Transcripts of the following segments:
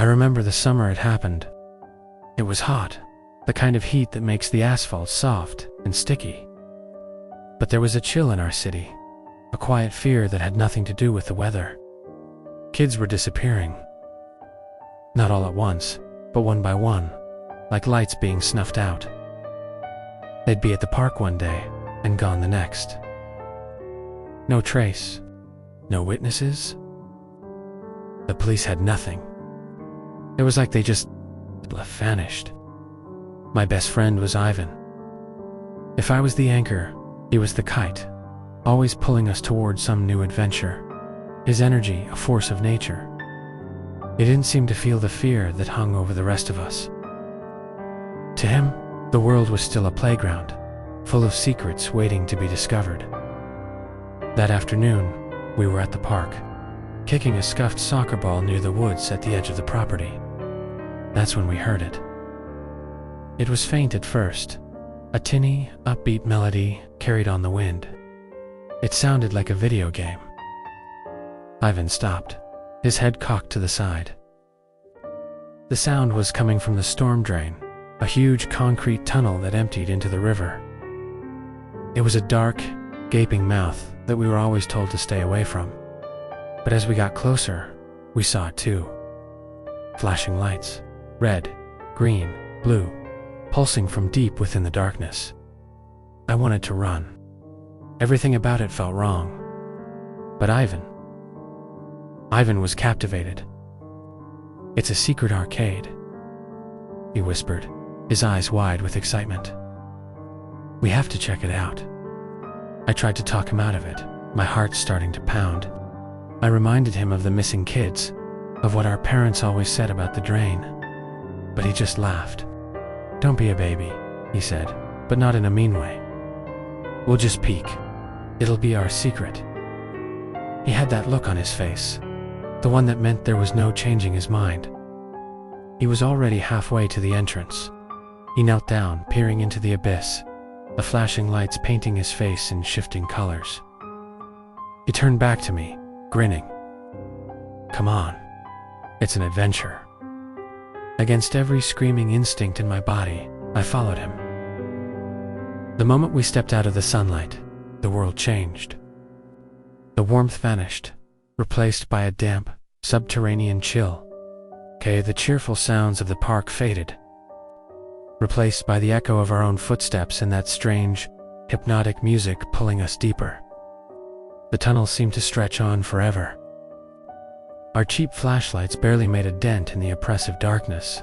remember the summer it happened. It was hot, the kind of heat that makes the asphalt soft and sticky. But there was a chill in our city, a quiet fear that had nothing to do with the weather. Kids were disappearing. Not all at once, but one by one, like lights being snuffed out. They'd be at the park one day and gone the next. No trace, no witnesses. The police had nothing. It was like they just vanished. My best friend was Ivan. If I was the anchor, he was the kite, always pulling us towards some new adventure. His energy, a force of nature. He didn't seem to feel the fear that hung over the rest of us. To him, the world was still a playground, full of secrets waiting to be discovered. That afternoon, we were at the park, kicking a scuffed soccer ball near the woods at the edge of the property. That's when we heard it. It was faint at first, a tinny, upbeat melody carried on the wind. It sounded like a video game. Ivan stopped, his head cocked to the side. The sound was coming from the storm drain, a huge concrete tunnel that emptied into the river. It was a dark, gaping mouth that we were always told to stay away from. But as we got closer, we saw it too. Flashing lights, red, green, blue, pulsing from deep within the darkness. I wanted to run. Everything about it felt wrong. But Ivan was captivated. "It's a secret arcade," he whispered, his eyes wide with excitement. "We have to check it out." I tried to talk him out of it, my heart starting to pound. I reminded him of the missing kids, of what our parents always said about the drain. But he just laughed. "Don't be a baby," he said, but not in a mean way. "We'll just peek. It'll be our secret." He had that look on his face, the one that meant there was no changing his mind. He was already halfway to the entrance. He knelt down, peering into the abyss, the flashing lights painting his face in shifting colors. He turned back to me, grinning. "Come on, it's an adventure." Against every screaming instinct in my body, I followed him. The moment we stepped out of the sunlight, the world changed. The warmth vanished, replaced by a damp, subterranean chill. The cheerful sounds of the park faded, replaced by the echo of our own footsteps and that strange, hypnotic music pulling us deeper. The tunnel seemed to stretch on forever. Our cheap flashlights barely made a dent in the oppressive darkness.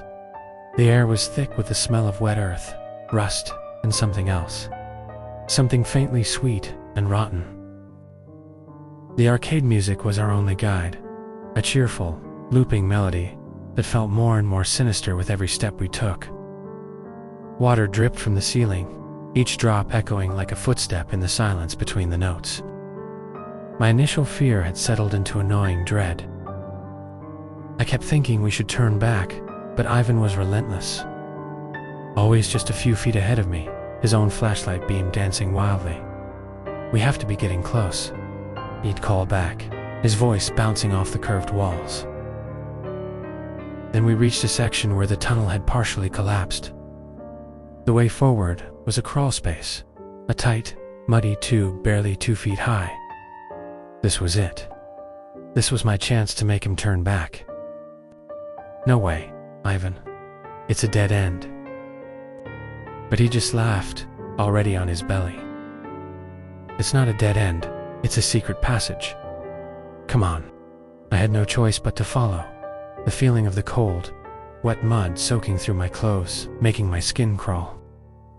The air was thick with the smell of wet earth, rust, and something else. Something faintly sweet and rotten. The arcade music was our only guide, a cheerful, looping melody that felt more and more sinister with every step we took. Water dripped from the ceiling, each drop echoing like a footstep in the silence between the notes. My initial fear had settled into annoying dread. I kept thinking we should turn back, but Ivan was relentless. Always just a few feet ahead of me, his own flashlight beam dancing wildly. "We have to be getting close," he'd call back, his voice bouncing off the curved walls. Then we reached a section where the tunnel had partially collapsed. The way forward was a crawl space, a tight, muddy tube barely 2 feet high. This was it. This was my chance to make him turn back. "No way, Ivan. It's a dead end." But he just laughed, already on his belly. "It's not a dead end, it's a secret passage. Come on." I had no choice but to follow, the feeling of the cold, wet mud soaking through my clothes, making my skin crawl.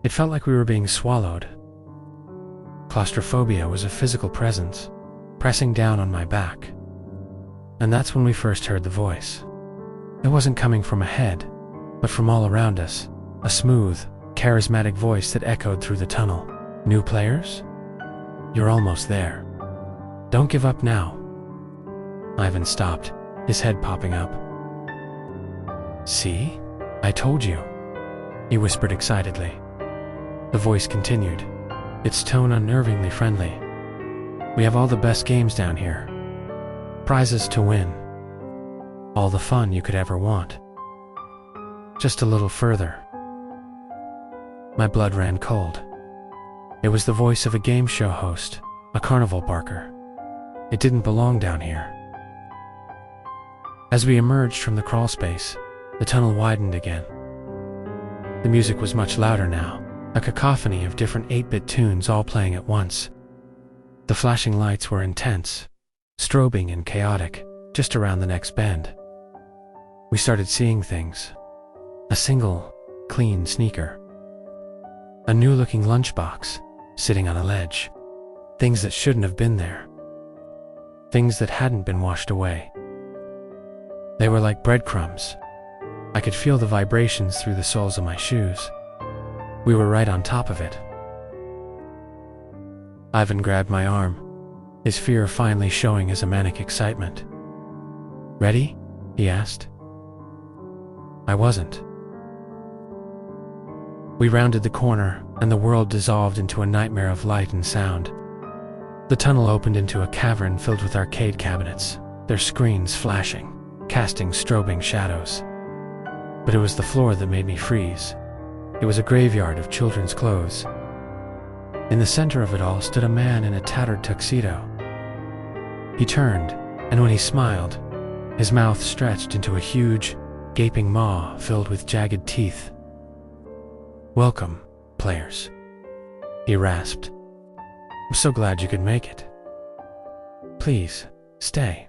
It felt like we were being swallowed. Claustrophobia was a physical presence, pressing down on my back. And that's when we first heard the voice. It wasn't coming from ahead, but from all around us, a smooth, charismatic voice that echoed through the tunnel. "New players? You're almost there. Don't give up now." Ivan stopped, his head popping up. "See? I told you," he whispered excitedly. The voice continued, its tone unnervingly friendly. "We have all the best games down here. Prizes to win. all the fun you could ever want. Just a little further. My blood ran cold. It was the voice of a game show host, a carnival barker. It didn't belong down here. As we emerged from the crawl space, the tunnel widened again. The music was much louder now, a cacophony of different 8-bit tunes all playing at once. The flashing lights were intense, strobing and chaotic, just around the next bend. We started seeing things. A single, clean sneaker. A new-looking lunchbox, sitting on a ledge. Things that shouldn't have been there. Things that hadn't been washed away. They were like breadcrumbs. I could feel the vibrations through the soles of my shoes. We were right on top of it. Ivan grabbed my arm, his fear finally showing as a manic excitement. "Ready?" he asked. I wasn't. We rounded the corner, and the world dissolved into a nightmare of light and sound. The tunnel opened into a cavern filled with arcade cabinets, their screens flashing, casting strobing shadows. But it was the floor that made me freeze. It was a graveyard of children's clothes. In the center of it all stood a man in a tattered tuxedo. He turned, and when he smiled, his mouth stretched into a huge, gaping maw filled with jagged teeth. "Welcome, players," he rasped. "I'm so glad you could make it. Please, stay.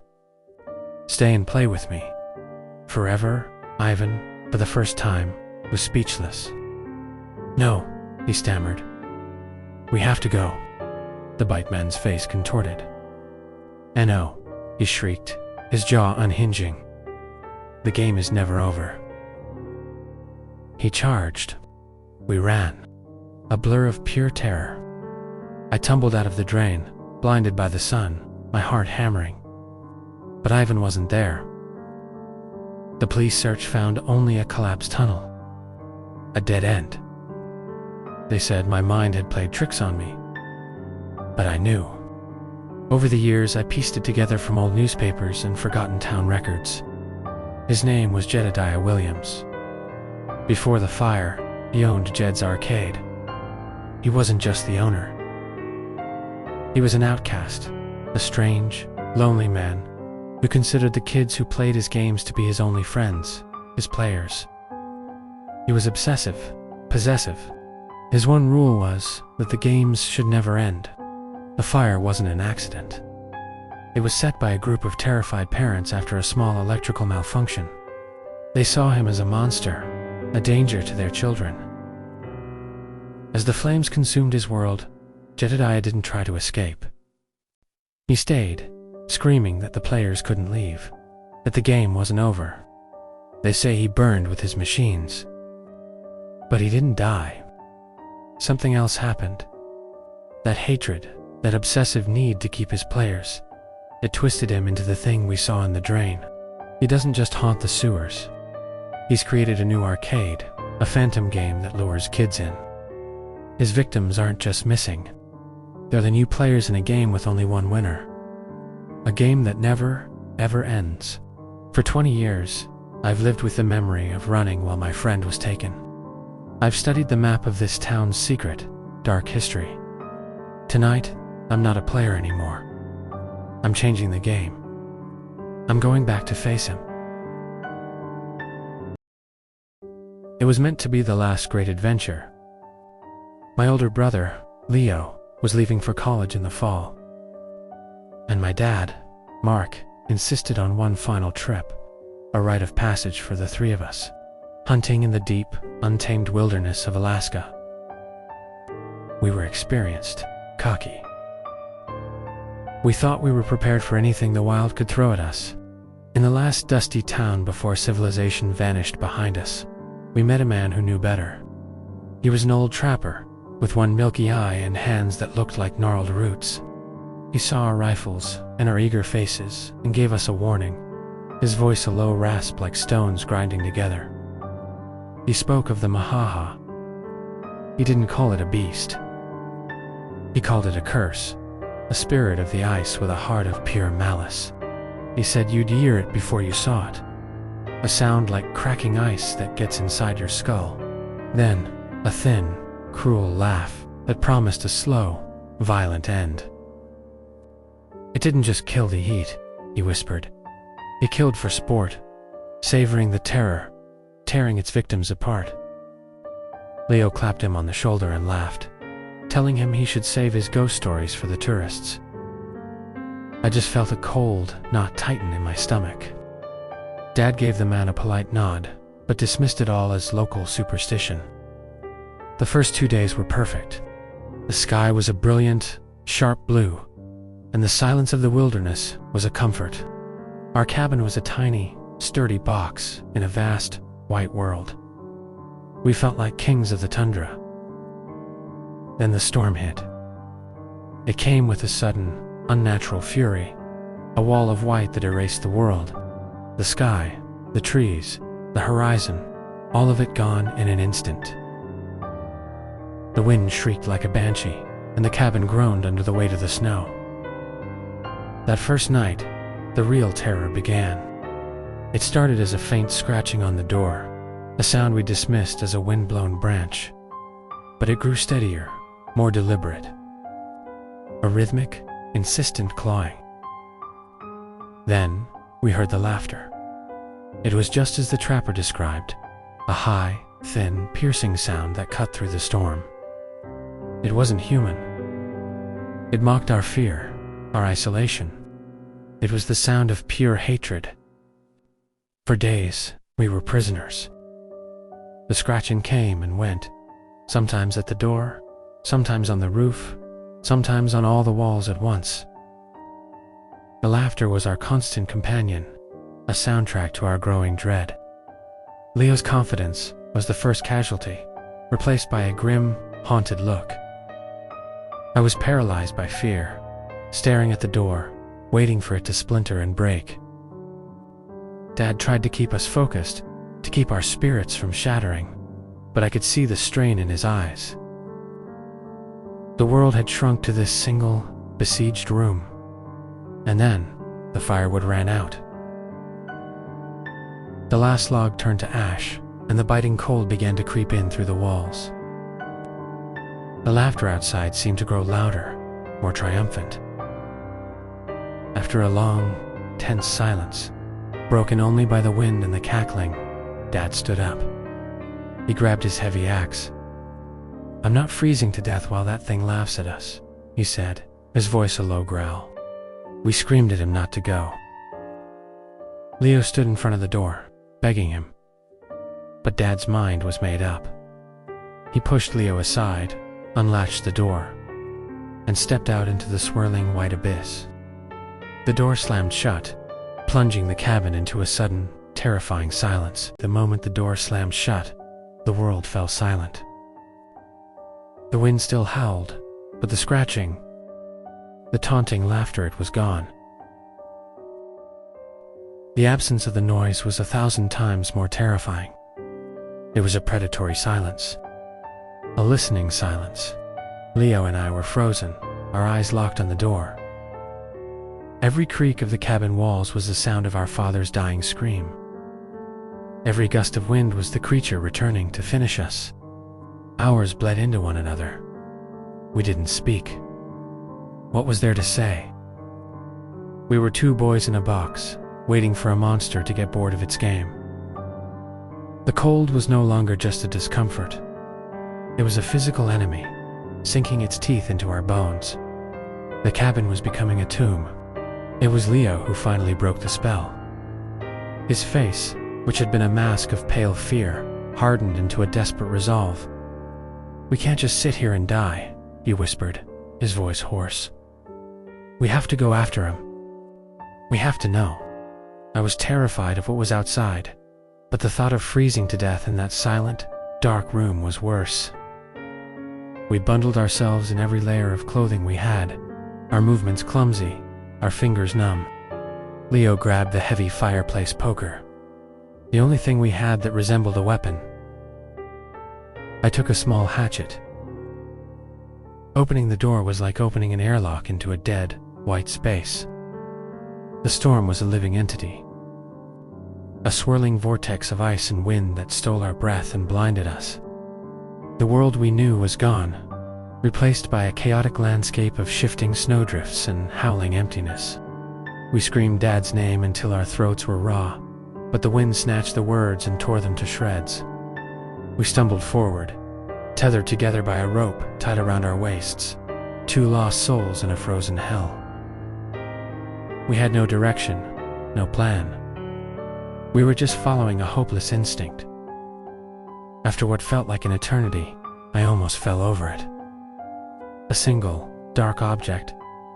Stay and play with me." Forever, Ivan, for the first time, was speechless. "No," he stammered. "We have to go." The BiteMan's face contorted. "No," he shrieked, his jaw unhinging. "The game is never over." He charged. We ran, a blur of pure terror. I tumbled out of the drain, blinded by the sun, my heart hammering. But Ivan wasn't there. The police search found only a collapsed tunnel, a dead end. They said my mind had played tricks on me. But I knew. Over the years, I pieced it together from old newspapers and forgotten town records. His name was Jedediah Williams. Before the fire, he owned Jed's Arcade. He wasn't just the owner. He was an outcast, a strange, lonely man who considered the kids who played his games to be his only friends, his players. He was obsessive, possessive. His one rule was that the games should never end. The fire wasn't an accident. It was set by a group of terrified parents after a small electrical malfunction. They saw him as a monster, a danger to their children. As the flames consumed his world, Jedediah didn't try to escape. He stayed, screaming that the players couldn't leave, that the game wasn't over. They say he burned with his machines. But he didn't die. Something else happened. That hatred, that obsessive need to keep his players, it twisted him into the thing we saw in the drain. He doesn't just haunt the sewers. He's created a new arcade, a phantom game that lures kids in. His victims aren't just missing. They're the new players in a game with only one winner. A game that never, ever ends. For 20 years, I've lived with the memory of running while my friend was taken. I've studied the map of this town's secret, dark history. Tonight, I'm not a player anymore. I'm changing the game. I'm going back to face him. It was meant to be the last great adventure. My older brother, Leo, was leaving for college in the fall. And my dad, Mark, insisted on one final trip, a rite of passage for the three of us, hunting in the deep, untamed wilderness of Alaska. We were experienced, cocky. We thought we were prepared for anything the wild could throw at us. In the last dusty town before civilization vanished behind us, we met a man who knew better. He was an old trapper, with one milky eye and hands that looked like gnarled roots. He saw our rifles and our eager faces and gave us a warning, his voice a low rasp like stones grinding together. He spoke of the Mahaha. He didn't call it a beast. He called it a curse, a spirit of the ice with a heart of pure malice. He said you'd hear it before you saw it, a sound like cracking ice that gets inside your skull. Then, a thin, cruel laugh that promised a slow, violent end. "It didn't just kill the heat," he whispered. "It killed for sport, savoring the terror, tearing its victims apart." Leo clapped him on the shoulder and laughed, telling him he should save his ghost stories for the tourists. I just felt a cold knot tighten in my stomach. Dad gave the man a polite nod, but dismissed it all as local superstition. The first 2 days were perfect. The sky was a brilliant, sharp blue, and the silence of the wilderness was a comfort. Our cabin was a tiny, sturdy box in a vast, white world. We felt like kings of the tundra. Then the storm hit. It came with a sudden, unnatural fury, a wall of white that erased the world. The sky, the trees, the horizon, all of it gone in an instant. The wind shrieked like a banshee, and the cabin groaned under the weight of the snow. That first night, the real terror began. It started as a faint scratching on the door, a sound we dismissed as a wind-blown branch. But it grew steadier, more deliberate. A rhythmic, insistent clawing. Then, we heard the laughter. It was just as the trapper described, a high, thin, piercing sound that cut through the storm. It wasn't human. It mocked our fear, our isolation. It was the sound of pure hatred. For days, we were prisoners. The scratching came and went, sometimes at the door, sometimes on the roof, sometimes on all the walls at once. The laughter was our constant companion, a soundtrack to our growing dread. Leo's confidence was the first casualty, replaced by a grim, haunted look. I was paralyzed by fear, staring at the door, waiting for it to splinter and break. Dad tried to keep us focused, to keep our spirits from shattering, but I could see the strain in his eyes. The world had shrunk to this single, besieged room. And then, the firewood ran out. The last log turned to ash, and the biting cold began to creep in through the walls. The laughter outside seemed to grow louder, more triumphant. After a long, tense silence, broken only by the wind and the cackling, Dad stood up. He grabbed his heavy axe. "I'm not freezing to death while that thing laughs at us," he said, his voice a low growl. We screamed at him not to go. Leo stood in front of the door, begging him. But Dad's mind was made up. He pushed Leo aside, unlatched the door, and stepped out into the swirling white abyss. The door slammed shut, plunging the cabin into a sudden, terrifying silence. The moment the door slammed shut, the world fell silent. The wind still howled, but the scratching, the taunting laughter, it was gone. The absence of the noise was 1,000 times more terrifying. It was a predatory silence, a listening silence. Leo and I were frozen, our eyes locked on the door. Every creak of the cabin walls was the sound of our father's dying scream. Every gust of wind was the creature returning to finish us. Hours bled into one another. We didn't speak. What was there to say? We were two boys in a box, waiting for a monster to get bored of its game. The cold was no longer just a discomfort. It was a physical enemy, sinking its teeth into our bones. The cabin was becoming a tomb. It was Leo who finally broke the spell. His face, which had been a mask of pale fear, hardened into a desperate resolve. "We can't just sit here and die," he whispered, his voice hoarse. "We have to go after him. We have to know." I was terrified of what was outside, but the thought of freezing to death in that silent, dark room was worse. We bundled ourselves in every layer of clothing we had, our movements clumsy, our fingers numb. Leo grabbed the heavy fireplace poker, the only thing we had that resembled a weapon. I took a small hatchet. Opening the door was like opening an airlock into a dead, white space. The storm was a living entity. a swirling vortex of ice and wind that stole our breath and blinded us. The world we knew was gone, replaced by a chaotic landscape of shifting snowdrifts and howling emptiness. We screamed Dad's name until our throats were raw, but the wind snatched the words and tore them to shreds. We stumbled forward, tethered together by a rope tied around our waists, two lost souls in a frozen hell. We had no direction, no plan. We were just following a hopeless instinct. After what felt like an eternity, I almost fell over it. A single, dark object,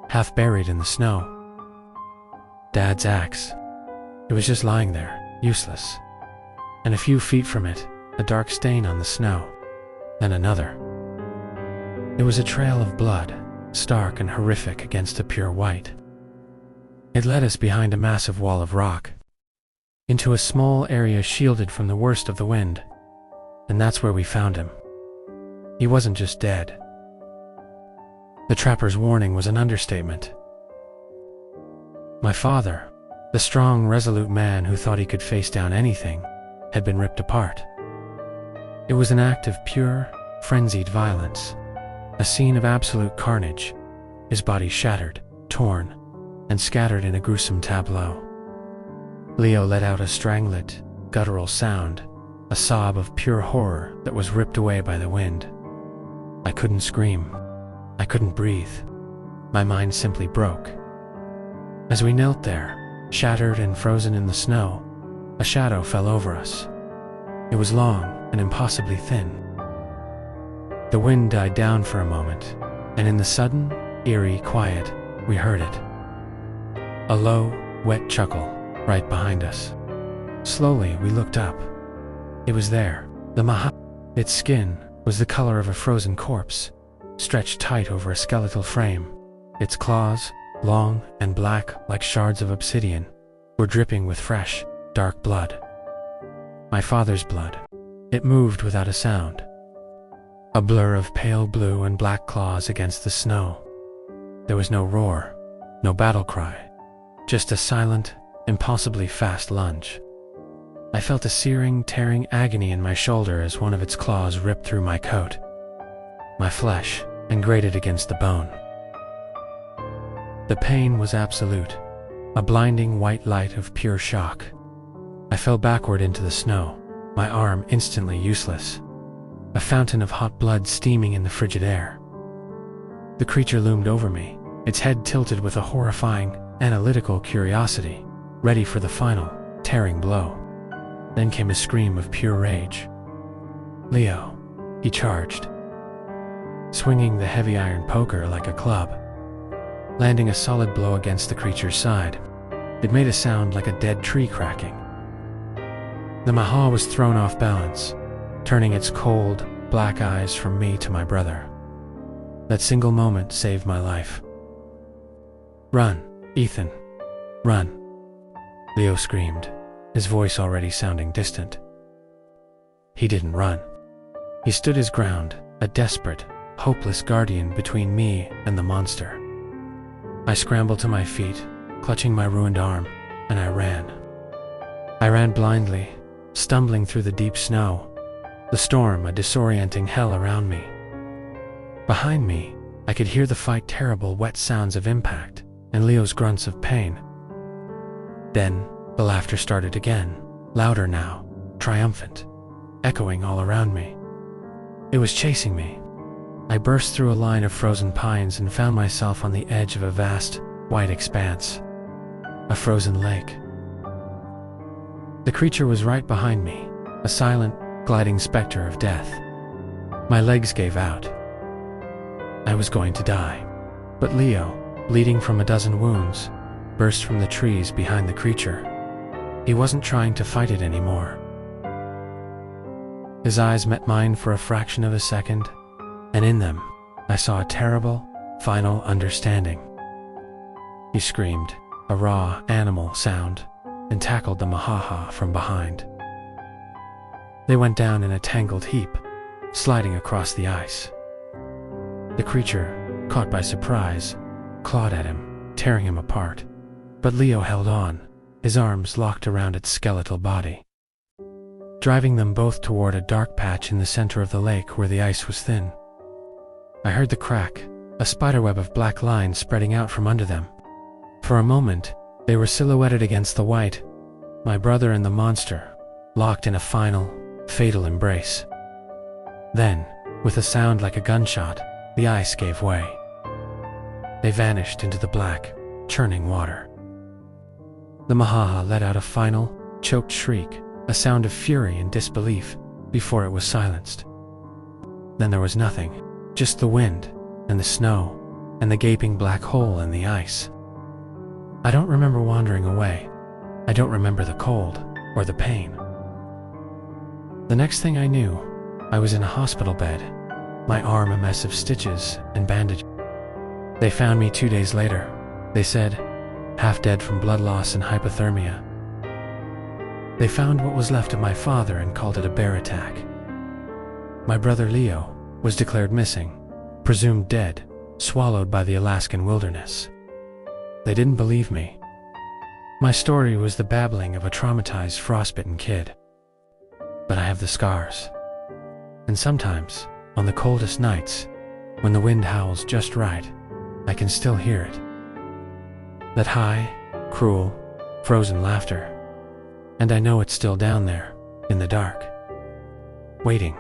half buried in the snow. Dad's axe. It was just lying there, useless. And a few feet from it, a dark stain on the snow. Then another. It was a trail of blood, stark and horrific against the pure white. It led us behind a massive wall of rock, into a small area shielded from the worst of the wind. And that's where we found him. He wasn't just dead. The trapper's warning was an understatement. My father, the strong, resolute man who thought he could face down anything, had been ripped apart. It was an act of pure, frenzied violence, a scene of absolute carnage, his body shattered, torn, and scattered in a gruesome tableau. Leo let out a strangling, guttural sound, a sob of pure horror that was ripped away by the wind. I couldn't scream. I couldn't breathe. My mind simply broke. As we knelt there, shattered and frozen in the snow, a shadow fell over us. It was long and impossibly thin. The wind died down for a moment, and in the sudden, eerie quiet, we heard it. A low, wet chuckle right behind us. Slowly, we looked up. It was there, the Mahaha. Its skin was the color of a frozen corpse, stretched tight over a skeletal frame. Its claws, long and black like shards of obsidian, were dripping with fresh, dark blood. My father's blood. It moved without a sound. A blur of pale blue and black claws against the snow. There was no roar, no battle cry, just a silent, impossibly fast lunge. I felt a searing, tearing agony in my shoulder as one of its claws ripped through my coat, my flesh, and grated against the bone. The pain was absolute, a blinding white light of pure shock. I fell backward into the snow, my arm instantly useless, a fountain of hot blood steaming in the frigid air. The creature loomed over me, its head tilted with a horrifying, analytical curiosity, ready for the final, tearing blow. Then came a scream of pure rage. Leo, he charged, swinging the heavy iron poker like a club, landing a solid blow against the creature's side. It made a sound like a dead tree cracking. The Mahaha was thrown off balance, turning its cold, black eyes from me to my brother. That single moment saved my life. "Run, Ethan, run," Leo screamed, his voice already sounding distant. He didn't run. He stood his ground, a desperate, hopeless guardian between me and the monster. I scrambled to my feet, clutching my ruined arm, and I ran. I ran blindly, stumbling through the deep snow, the storm a disorienting hell around me. Behind me, I could hear the fight terrible wet sounds of impact and Leo's grunts of pain. Then, the laughter started again, louder now, triumphant, echoing all around me. It was chasing me. I burst through a line of frozen pines and found myself on the edge of a vast, white expanse, a frozen lake. The creature was right behind me, a silent, gliding specter of death. My legs gave out. I was going to die. But Leo, bleeding from a dozen wounds, burst from the trees behind the creature. He wasn't trying to fight it anymore. His eyes met mine for a fraction of a second, and in them, I saw a terrible, final understanding. He screamed, a raw, animal sound, and tackled the Mahaha from behind. They went down in a tangled heap, sliding across the ice. The creature, caught by surprise, clawed at him, tearing him apart. But Leo held on, his arms locked around its skeletal body, driving them both toward a dark patch in the center of the lake where the ice was thin. I heard the crack, a spiderweb of black lines spreading out from under them. For a moment, they were silhouetted against the white, my brother and the monster, locked in a final, fatal embrace. Then, with a sound like a gunshot, the ice gave way. They vanished into the black, churning water. The Mahaha let out a final, choked shriek, a sound of fury and disbelief, before it was silenced. Then there was nothing, just the wind, and the snow, and the gaping black hole in the ice. I don't remember wandering away. I don't remember the cold, or the pain. The next thing I knew, I was in a hospital bed, my arm a mess of stitches and bandages. They found me 2 days later, they said, half dead from blood loss and hypothermia. They found what was left of my father and called it a bear attack. My brother Leo was declared missing, presumed dead, swallowed by the Alaskan wilderness. They didn't believe me. My story was the babbling of a traumatized, frostbitten kid. But I have the scars. And sometimes, on the coldest nights, when the wind howls just right, I can still hear it. That high, cruel, frozen laughter. And I know it's still down there, in the dark, waiting.